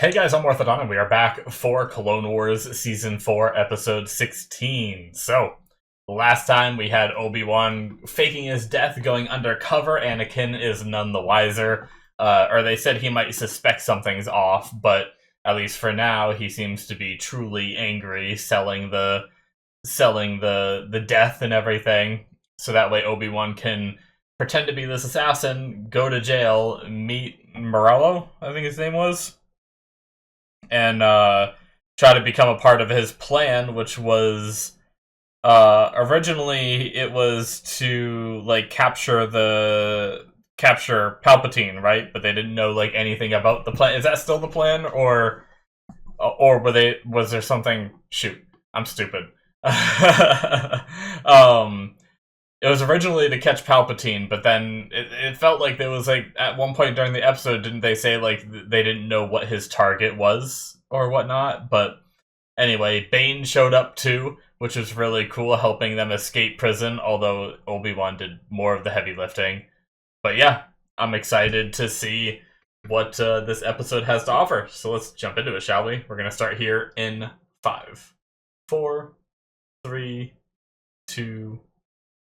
Hey guys, I'm Morthadon, and we are back for Clone Wars Season 4, Episode 16. So, last time we had Obi-Wan faking his death, going undercover. Anakin is none the wiser. Or they said he might suspect something's off, but at least for now, he seems to be truly angry, selling the death and everything. So that way Obi-Wan can pretend to be this assassin, go to jail, meet Morello, I think his name was, and try to become a part of his plan, which was originally it was to like capture Palpatine, right? But they didn't know like anything about the plan. Is that still the plan, or was there something? Shoot, I'm stupid. It was originally to catch Palpatine, but then it felt like there was like at one point during the episode, didn't they say like they didn't know what his target was or whatnot? But anyway, Bane showed up too, which was really cool, helping them escape prison. Although Obi-Wan did more of the heavy lifting. But yeah, I'm excited to see what this episode has to offer. So let's jump into it, shall we? We're gonna start here in 5, 4, 3, 2,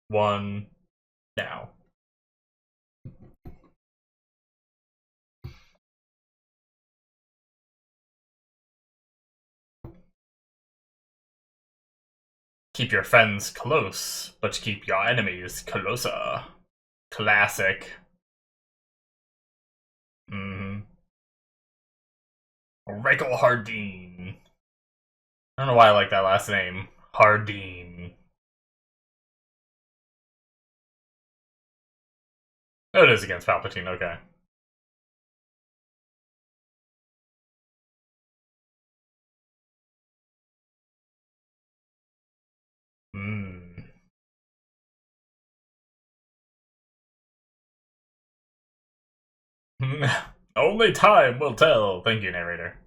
1, now. Keep your friends close, but keep your enemies closer. Classic. Rachel Hardeen. I don't know why I like that last name. Hardeen. Oh, it is against Palpatine, okay. Only time will tell. Thank you, narrator.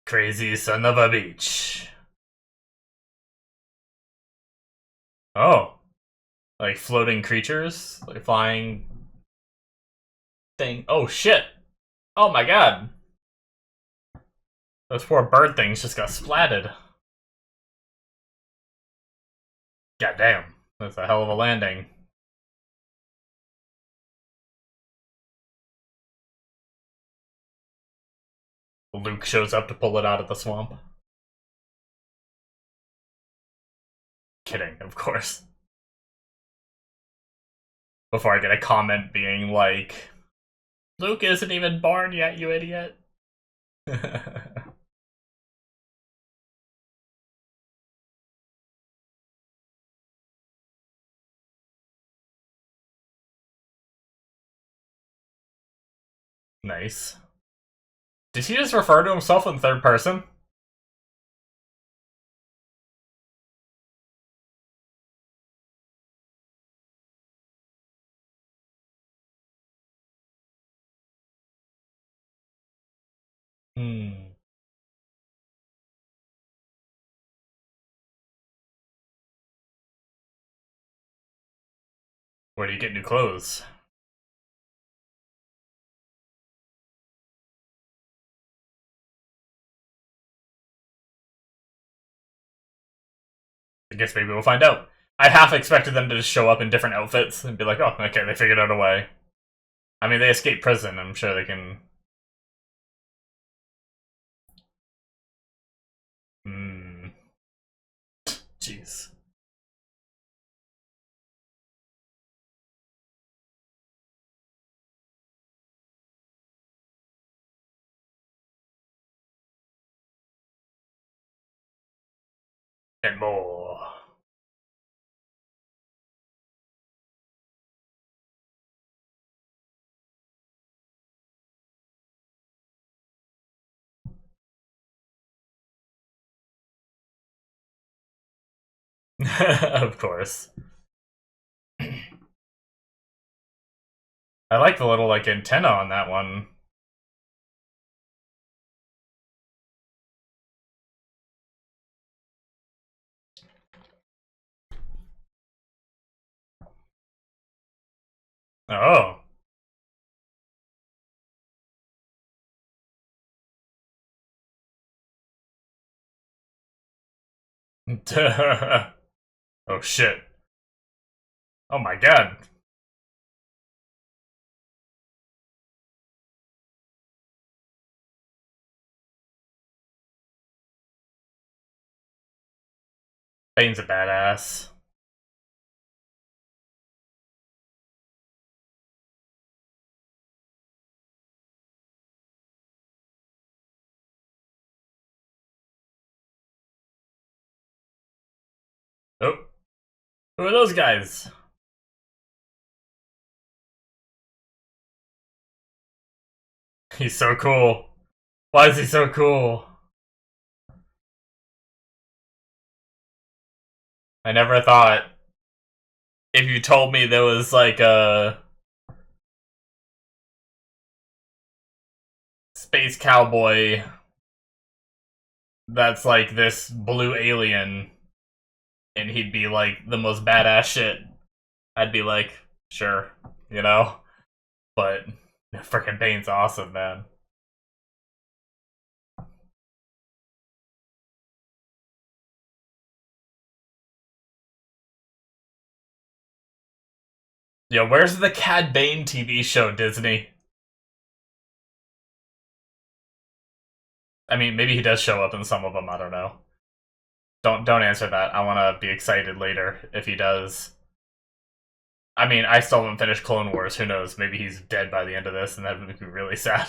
Crazy son of a bitch. Oh. Like floating creatures? Like flying thing. Oh shit! Oh my god! Those poor bird things just got splatted. God damn. That's a hell of a landing. Luke shows up to pull it out of the swamp. Kidding, of course. Before I get a comment being like, Luke isn't even born yet, you idiot. Nice. Did he just refer to himself in third person? Hmm. Where do you get new clothes? I guess maybe we'll find out. I half expected them to just show up in different outfits and be like, oh, okay, they figured out a way. I mean, they escaped prison. I'm sure they can... Hmm. Jeez. And more. Of course. I like the little, like, antenna on that one. Oh. Oh shit. Oh my god. Bane's a badass. Oh. Who are those guys? He's so cool. Why is he so cool? I never thought if you told me there was like a space cowboy that's like this blue alien and he'd be like the most badass shit, I'd be like, sure, you know? But freaking Bane's awesome, man. Yo, where's the Cad Bane TV show, Disney? I mean, maybe he does show up in some of them, I don't know. Don't answer that. I want to be excited later if he does. I mean, I still haven't finished Clone Wars. Who knows? Maybe he's dead by the end of this, and that would make me really sad.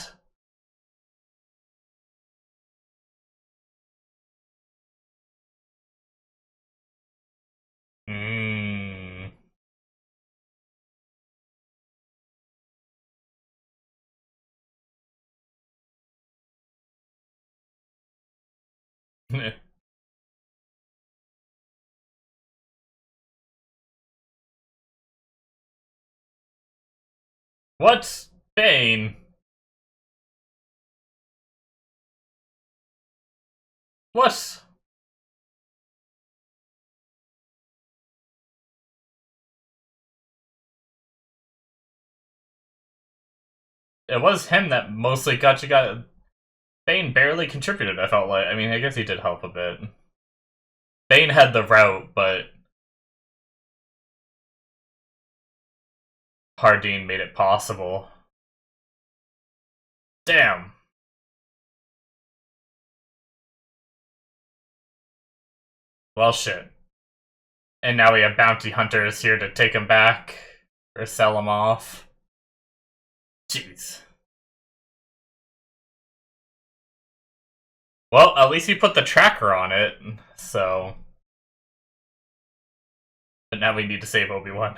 Mmm. What? Bane? What? It was him that mostly got. Bane barely contributed, I felt like. I mean, I guess he did help a bit. Bane had the route, but Hardeen made it possible. Damn. Well, shit. And now we have bounty hunters here to take him back or sell him off. Jeez. Well, at least he put the tracker on it, so. But now we need to save Obi-Wan.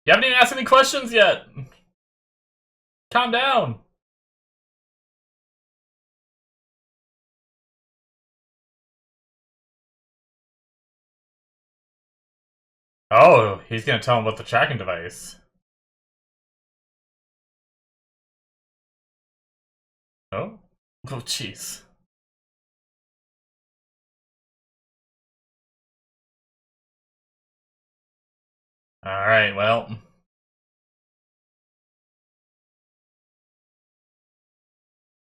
You haven't even asked any questions yet. Calm down. Oh, he's gonna tell him about the tracking device. Oh? Oh, jeez. Alright, well.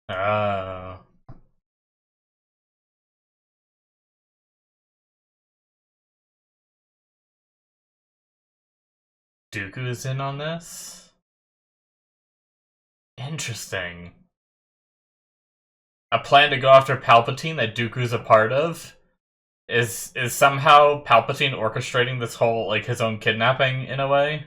Uh... Dooku's in on this? Interesting. A plan to go after Palpatine that Dooku's a part of? Is somehow Palpatine orchestrating this whole, like, his own kidnapping, in a way?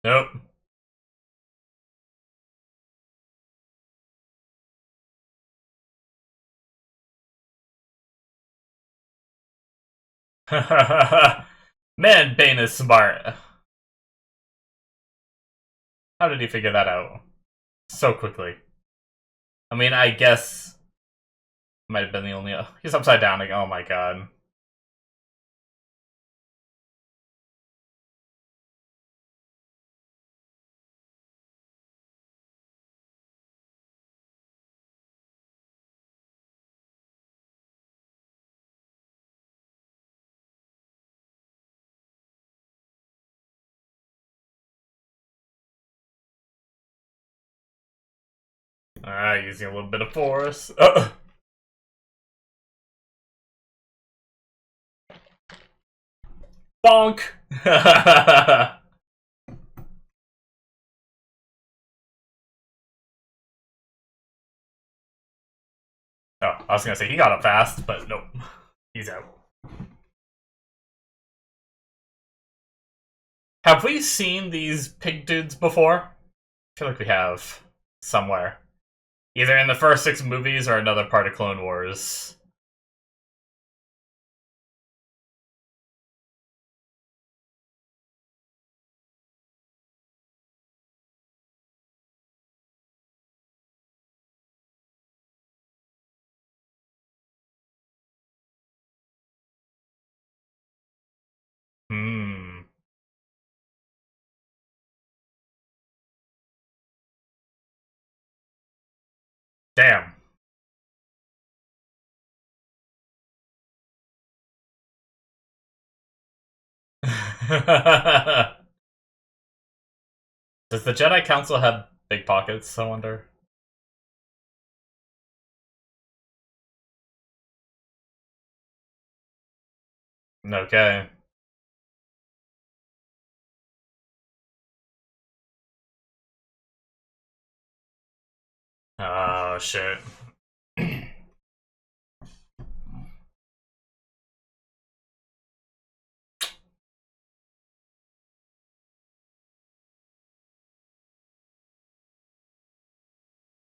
Nope. Man, Bane is smart. How did he figure that out? So quickly. I mean, I guess... Might have been the only... He's upside down again. Oh my god. Using a little bit of force. Bonk! Oh, I was gonna say he got up fast, but nope. He's out. Have we seen these pig dudes before? I feel like we have. Somewhere. Either in the first 6 movies or another part of Clone Wars. Hmm. Damn. Does the Jedi Council have big pockets, I wonder? Okay. Oh, shit.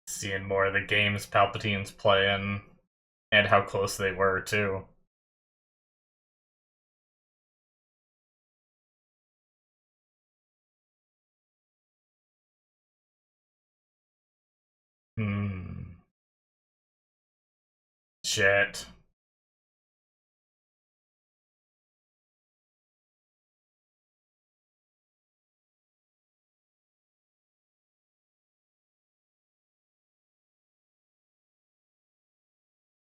Seeing more of the games Palpatine's playing, and how close they were, too. Hmm. Shit.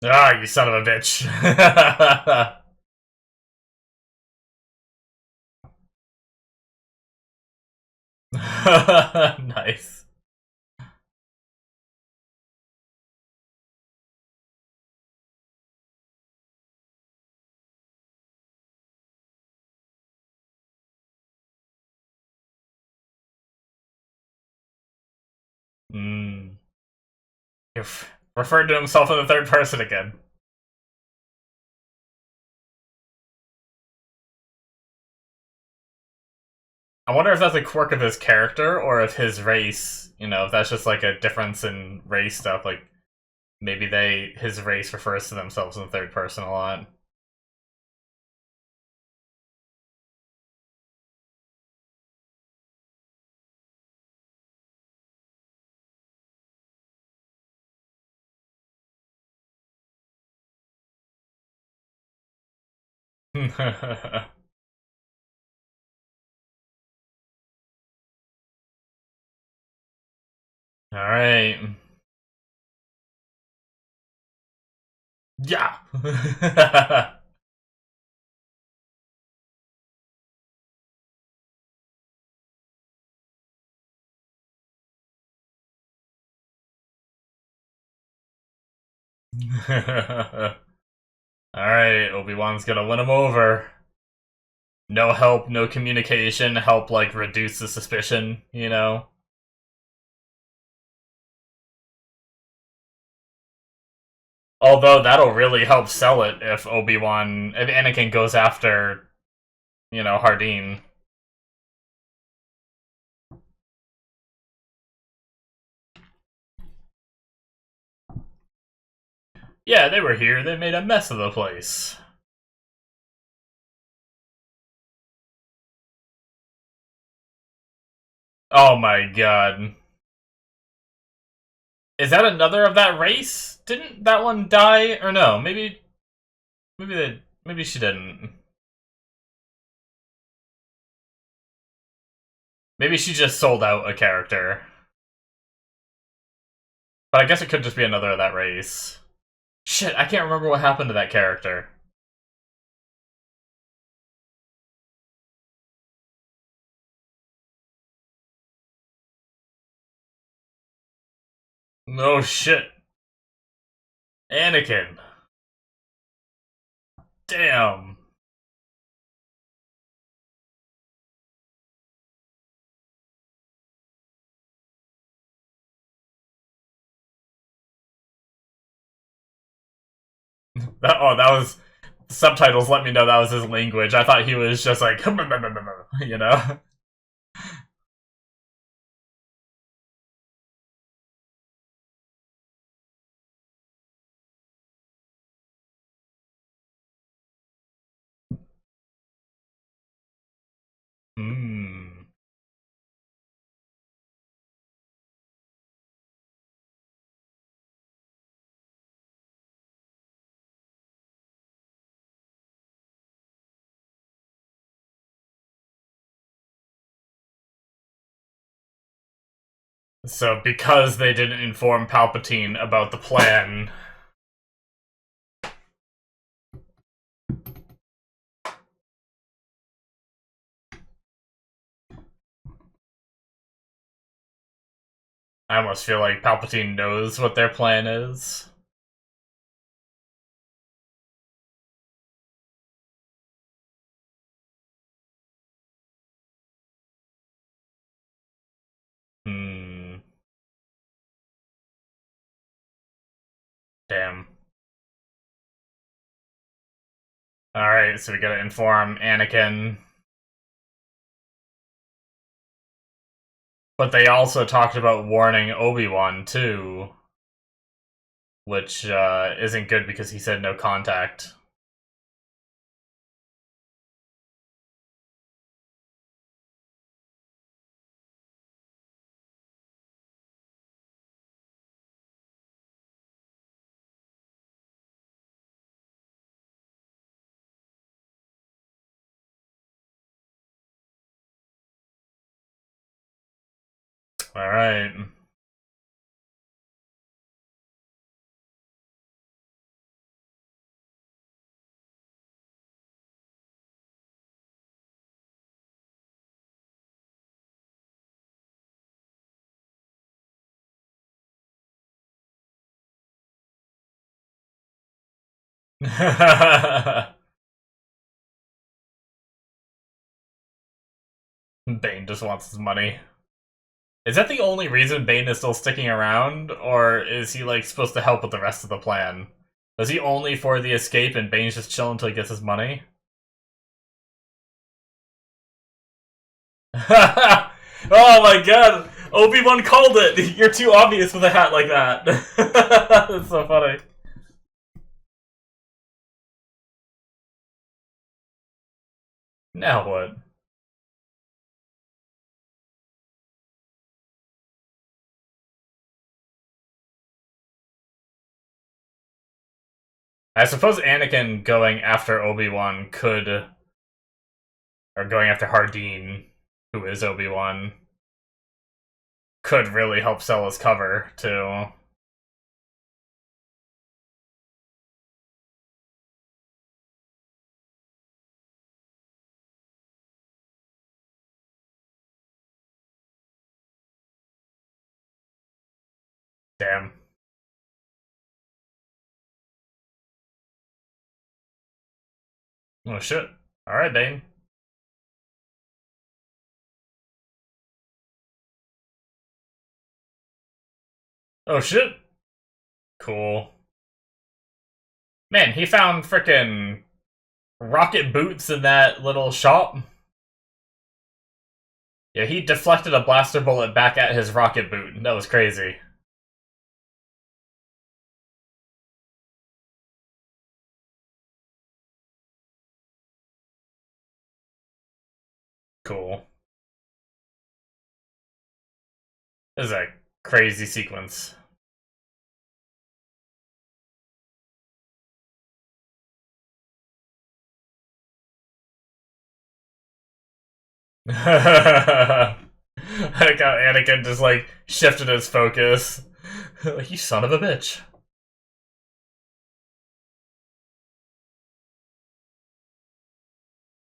Ah, you son of a bitch. Nice. Hmm. You've referred to himself in the third person again. I wonder if that's a quirk of his character or if his race, if that's just like a difference in race stuff. Like maybe his race refers to themselves in the third person a lot. All right. Yeah. All right, Obi-Wan's gonna win him over. No help, no communication, help like reduce the suspicion. Although that'll really help sell it if Anakin goes after, Hardeen. Yeah, they were here, they made a mess of the place. Oh my god. Is that another of that race? Didn't that one die? Or no, maybe she didn't. Maybe she just sold out a character. But I guess it could just be another of that race. Shit, I can't remember what happened to that character. No shit. Anakin. Damn. That was subtitles. Let me know that was his language. I thought he was just like, you know. Hmm. So because they didn't inform Palpatine about the plan. I almost feel like Palpatine knows what their plan is. Hmm. Damn. Alright, so we gotta inform Anakin. But they also talked about warning Obi-Wan, too. Which, isn't good because he said no contact. Alright. Bane just wants his money. Is that the only reason Bane is still sticking around, or is he, like, supposed to help with the rest of the plan? Was he only for the escape and Bane's just chilling until he gets his money? Oh my god! Obi-Wan called it! You're too obvious with a hat like that. That's so funny. Now what? I suppose Anakin going after Obi-Wan could... or going after Hardeen, who is Obi-Wan, could really help sell his cover, too. Damn. Oh shit. Alright, Bane. Oh shit. Cool. Man, he found frickin' rocket boots in that little shop. Yeah, he deflected a blaster bullet back at his rocket boot. That was crazy. Cool. This is a crazy sequence. Like how Anakin just like shifted his focus. Like, you son of a bitch.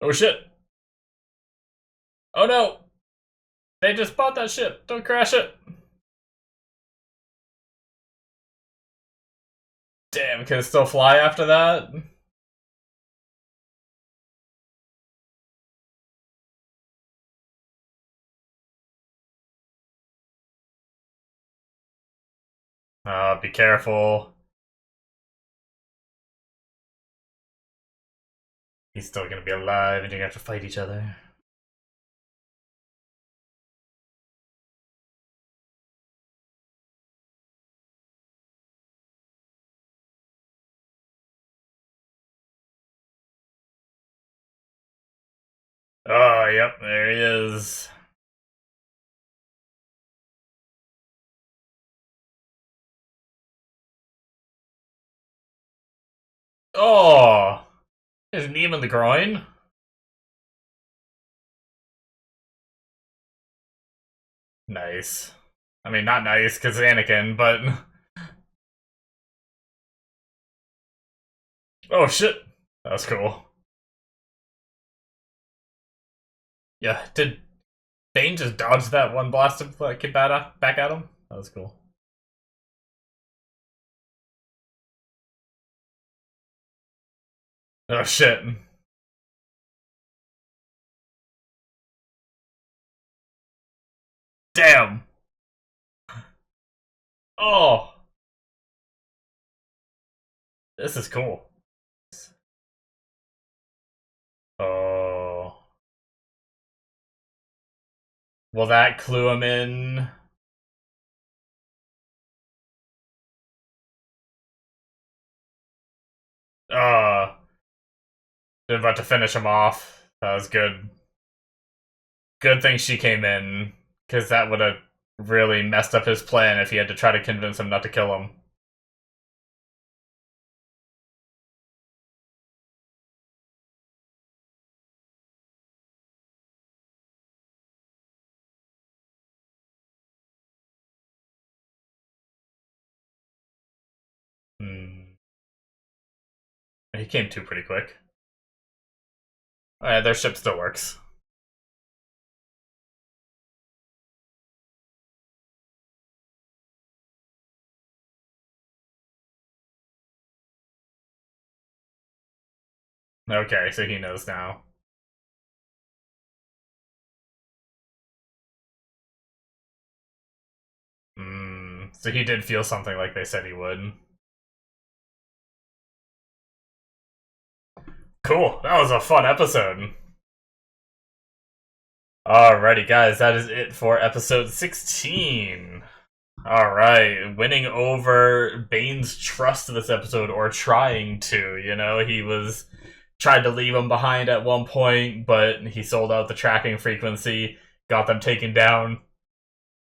Oh shit. Oh no. They just bought that ship. Don't crash it. Damn, can it still fly after that? Be careful. He's still gonna be alive and you're gonna have to fight each other. Oh, yep, there he is. Oh! His knee in the groin? Nice. I mean, not nice, because Anakin, but... Oh, shit! That was cool. Yeah, did Bane just dodge that one blast back at him? That was cool. Oh, shit. Damn! Oh! This is cool. Oh. Will that clue him in? They're about to finish him off. That was good. Good thing she came in, because that would have really messed up his plan if he had to try to convince him not to kill him. Hmm. He came to pretty quick. Oh, yeah, their ship still works. Okay, so he knows now. So he did feel something like they said he would. Cool, that was a fun episode. Alrighty, guys, that is it for episode 16. Alright, winning over Bane's trust this episode, or trying to, you know, he was tried to leave him behind at one point, but he sold out the tracking frequency, got them taken down,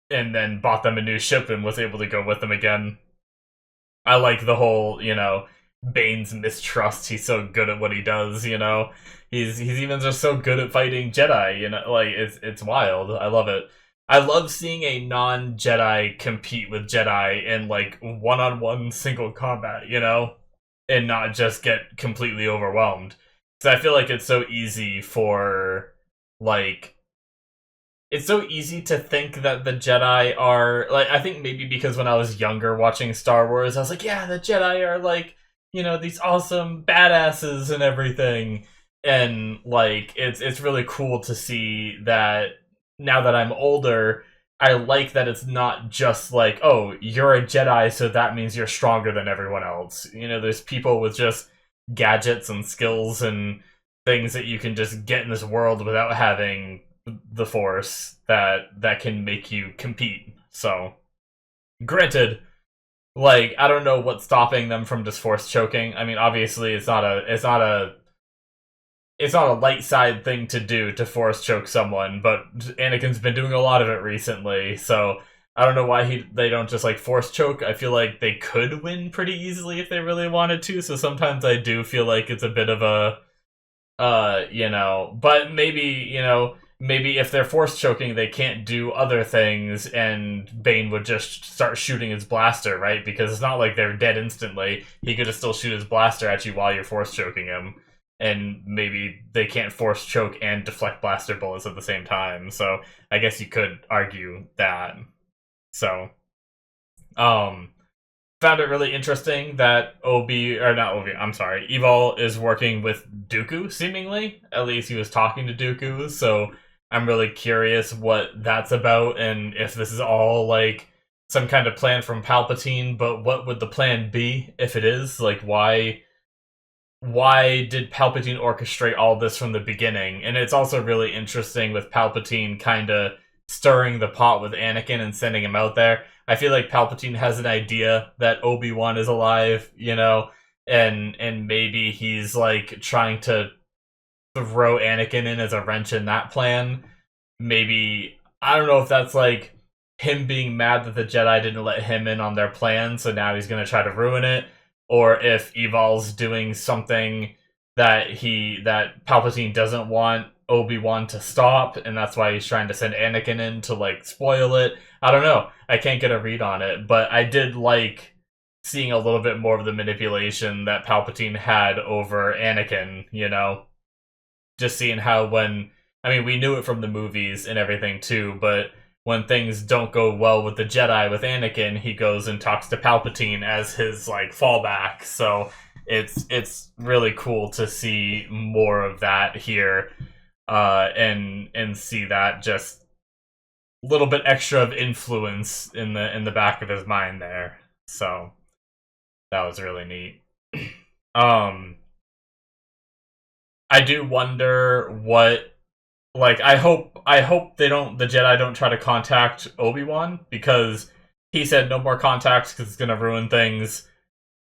and then bought them a new ship and was able to go with them again. I like the whole, you know, Bane's mistrust. He's so good at what he does, you know. He's even just so good at fighting Jedi, you know, like it's wild. I love it. I love seeing a non-Jedi compete with Jedi in like one-on-one single combat, you know, and not just get completely overwhelmed. Because I feel like it's so easy for like it's so easy to think that the Jedi are like, I think maybe because when I was younger watching Star Wars, I was like, yeah, the Jedi are like, you know, these awesome badasses and everything. And like it's really cool to see that now that I'm older, I like that it's not just like, oh, you're a Jedi, so that means you're stronger than everyone else. You know, there's people with just gadgets and skills and things that you can just get in this world without having the Force that can make you compete. So, granted, like I don't know what's stopping them from just Force choking. I mean, obviously, it's not a light side thing to do to Force choke someone, but Anakin's been doing a lot of it recently, so I don't know why they don't just like Force choke. I feel like they could win pretty easily if they really wanted to. So sometimes I do feel like it's a bit of a you know, but maybe, you know, maybe if they're force choking, they can't do other things, and Bane would just start shooting his blaster, right? Because it's not like they're dead instantly. He could just still shoot his blaster at you while you're force choking him, and maybe they can't force choke and deflect blaster bullets at the same time. So I guess you could argue that. So, um, found it really interesting that Evil is working with Dooku, seemingly. At least he was talking to Dooku, so I'm really curious what that's about, and if this is all, like, some kind of plan from Palpatine, but what would the plan be if it is? Like, why did Palpatine orchestrate all this from the beginning? And it's also really interesting with Palpatine kind of stirring the pot with Anakin and sending him out there. I feel like Palpatine has an idea that Obi-Wan is alive, you know, and maybe he's like trying to throw Anakin in as a wrench in that plan. Maybe, I don't know if that's like him being mad that the Jedi didn't let him in on their plan, so now he's going to try to ruin it, or if Evol's doing something that Palpatine doesn't want Obi-Wan to stop, and that's why he's trying to send Anakin in to, like, spoil it. I don't know. I can't get a read on it, but I did like seeing a little bit more of the manipulation that Palpatine had over Anakin, you know? Just seeing how we knew it from the movies and everything too, but when things don't go well with the Jedi with Anakin, he goes and talks to Palpatine as his, like, fallback. So it's really cool to see more of that here, and see that just a little bit extra of influence in the back of his mind there. So that was really neat. I do wonder what, like, I hope the Jedi don't try to contact Obi-Wan, because he said no more contacts because it's gonna ruin things.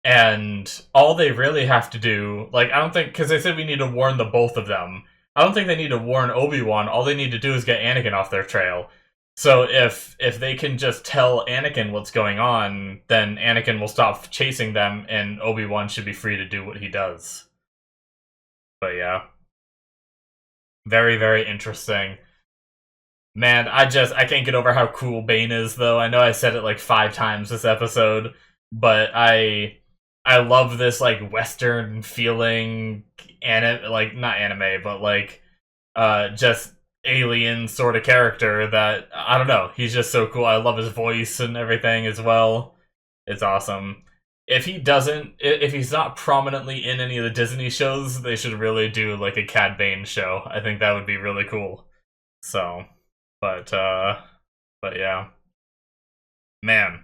And all they really have to do, like, I don't think, because they said we need to warn the both of them. I don't think they need to warn Obi-Wan. All they need to do is get Anakin off their trail. So if they can just tell Anakin what's going on, then Anakin will stop chasing them, and Obi-Wan should be free to do what he does. But yeah. Very, very interesting. Man, I can't get over how cool Bane is, though. I know I said it like 5 times this episode, but I love this, like, Western feeling, like, not anime, but like, just alien sort of character that, I don't know, he's just so cool. I love his voice and everything as well. It's awesome. If he's not prominently in any of the Disney shows, they should really do, like, a Cad Bane show. I think that would be really cool. So, but yeah. Man.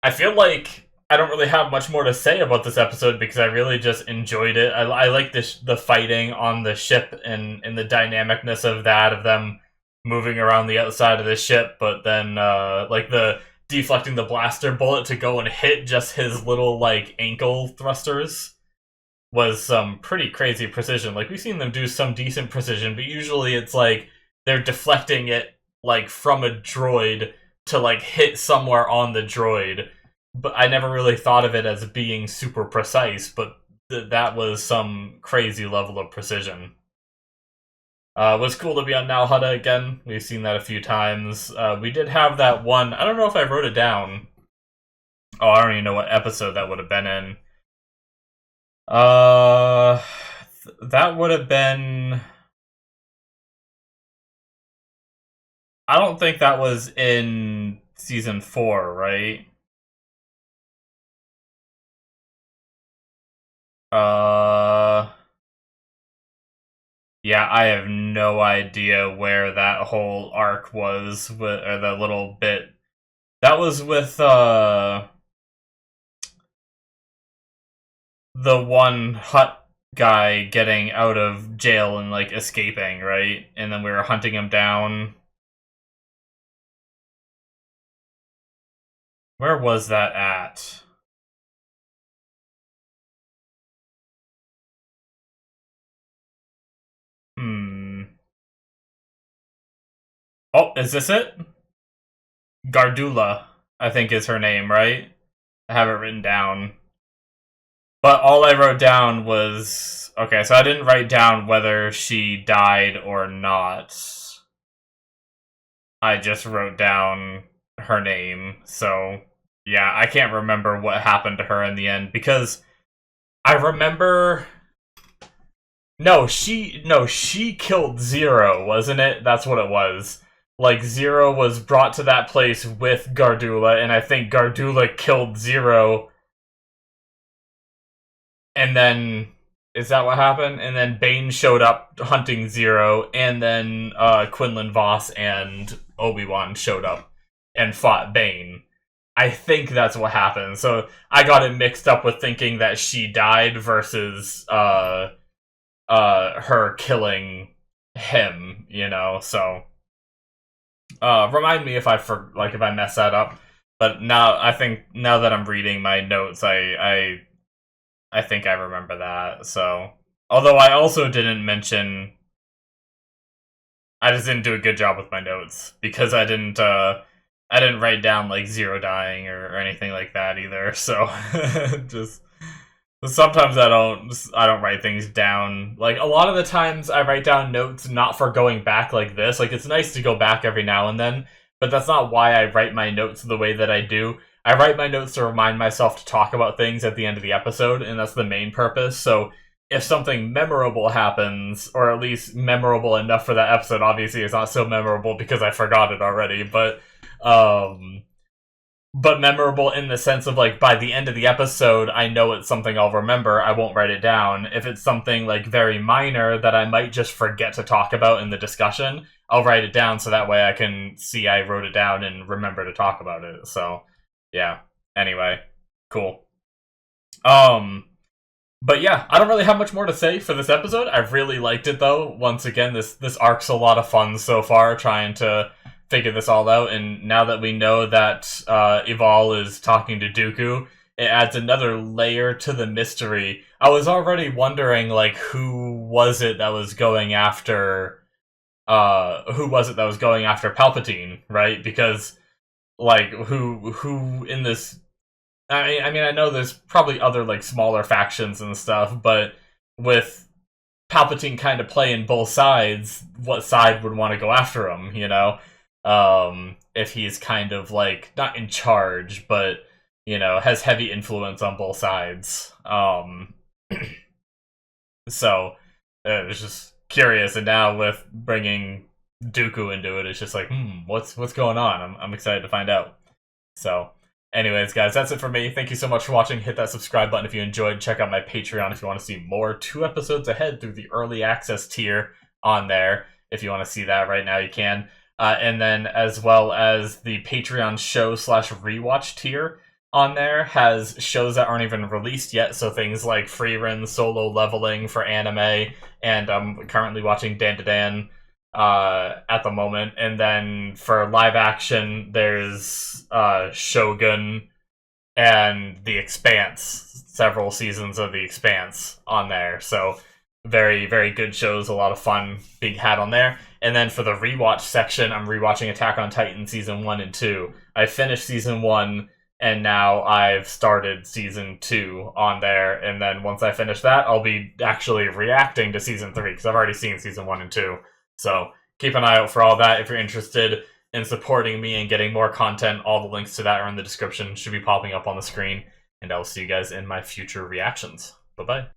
I feel like I don't really have much more to say about this episode, because I really just enjoyed it. I like the fighting on the ship, and the dynamicness of that, of them moving around the outside of the ship, but then, like, the deflecting the blaster bullet to go and hit just his little, like, ankle thrusters was some pretty crazy precision. Like, we've seen them do some decent precision, but usually it's like they're deflecting it, like, from a droid to, like, hit somewhere on the droid. But I never really thought of it as being super precise, but that was some crazy level of precision. It was cool to be on Nal Hutta again. We've seen that a few times. We did have that one. I don't know if I wrote it down. Oh, I don't even know what episode that would have been in. That would have been... I don't think that was in season 4, right? Yeah, I have no idea where that whole arc was, or that little bit. That was with, the one Hutt guy getting out of jail and, like, escaping, right? And then we were hunting him down. Where was that at? Oh, is this it? Gardula, I think is her name, right? I have it written down. But all I wrote down was... Okay, so I didn't write down whether she died or not. I just wrote down her name. So, yeah, I can't remember what happened to her in the end, because I remember... No, she killed Zero, wasn't it? That's what it was. like Zero was brought to that place with Gardula, and I think Gardula killed Zero, and then is that what happened? And then Bane showed up hunting Zero, and then Quinlan Vos and Obi-Wan showed up and fought Bane. I think that's what happened. So I got it mixed up with thinking that she died versus her killing him, you know. So remind me if if I mess that up. But now I think now that I'm reading my notes, I think I remember that. So although I also didn't mention, I just didn't do a good job with my notes because I didn't write down like Zero dying or anything like that either. So just sometimes I don't write things down. Like a lot of the times I write down notes not for going back like this. Like it's nice to go back every now and then, but that's not why I write my notes the way that I do. I write my notes to remind myself to talk about things at the end of the episode, and that's the main purpose. So if something memorable happens, or at least memorable enough for that episode, obviously it's not so memorable because I forgot it already, but memorable in the sense of like by the end of the episode I know it's something I'll remember. I won't write it down. If it's something like very minor that I might just forget to talk about in the discussion, I'll write it down so that way I can see I wrote it down and remember to talk about it. So yeah, anyway, cool. But yeah, I don't really have much more to say for this episode. I really liked it though. Once again, this arc's a lot of fun so far, trying to figure this all out, and now that we know that Eval is talking to Dooku, it adds another layer to the mystery. I was already wondering, like, who was it that was going after Palpatine, right? Because like who in this, I mean I know there's probably other like smaller factions and stuff, but with Palpatine kind of playing both sides, what side would want to go after him, you know? If he's kind of like not in charge, but you know, has heavy influence on both sides. So it was just curious, and now with bringing Dooku into it, it's just like, what's going on? I'm excited to find out. So anyways, guys, that's it for me. Thank you so much for watching. Hit that subscribe button if you enjoyed. Check out my Patreon if you want to see more. 2 episodes ahead through the early access tier on there. If you want to see that right now, you can. And then as well as the Patreon show / rewatch tier on there has shows that aren't even released yet. So things like Freerun Solo Leveling for anime, and I'm currently watching Dan to Dan at the moment. And then for live action, there's Shogun and The Expanse, several seasons of The Expanse on there. So very, very good shows, a lot of fun, big hat on there. And then for the rewatch section, I'm rewatching Attack on Titan Season 1 and 2. I finished Season 1, and now I've started Season 2 on there. And then once I finish that, I'll be actually reacting to Season 3, because I've already seen Season 1 and 2. So keep an eye out for all that. If you're interested in supporting me and getting more content, all the links to that are in the description. Should be popping up on the screen. And I will see you guys in my future reactions. Bye-bye.